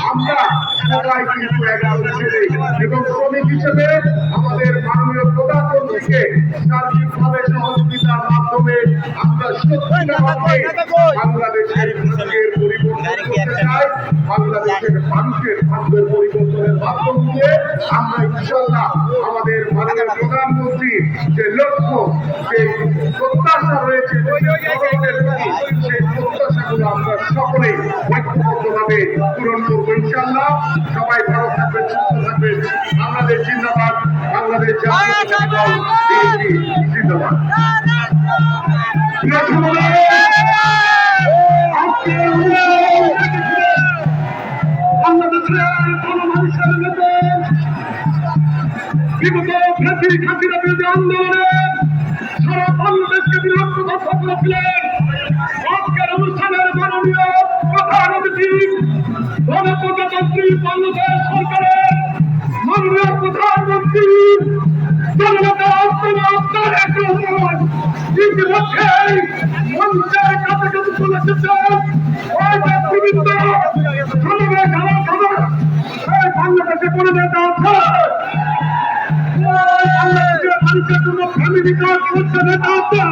আমরা সবাই কিন্তু একজন ছেলে এবং শ্রমিক হিসেবে আমাদের মাননীয় প্রধানমন্ত্রীকে সার্বিকভাবে সহযোগিতার মাধ্যমে আমরা সত্যিকারভাবে বাংলাদেশের ভাগ্যের পরিবর্তন করতে চাই। বাংলাদেশের মানুষের ভাগ্যের পরিবর্তনের মাধ্যম দিয়ে আমরা ইনশাআল্লাহ আমাদের মাননীয় প্রধানমন্ত্রীর যে লক্ষ্য, যে প্রত্যাশা রয়েছে সেই প্রত্যাশাগুলো আমরা সকলেই ঐক্যবদ্ধভাবে পূরণ করবো ইনশাআল্লাহ। সবাই ভালো থাকবেন, সুস্থ থাকবেন। বাংলাদেশ জিন্দাবাদ, বাংলাদেশ জাতীয়তাবাদী দল বিএনপি জিন্দাবাদ। বাংলাদেশের কোন মানুষের মধ্যে বিগত খাতিরা বিরোধী আন্দোলনে সারা বাংলাদেশকে বিভক্ত করেছিলেন। আজকের অনুষ্ঠানের মাননীয় প্রধান অতিথি গণপ্রজাতন্ত্রী বাংলাদেশ সরকারের মাননীয় প্রধানমন্ত্রী ইতিমধ্যেই মঞ্চের কাছাকাছি চলে এসেছেন। বাংলাদেশে কোনো নেতা আছে? মানুষের জন্য ফ্যামিলি কার্ড করতে নেতা আছে?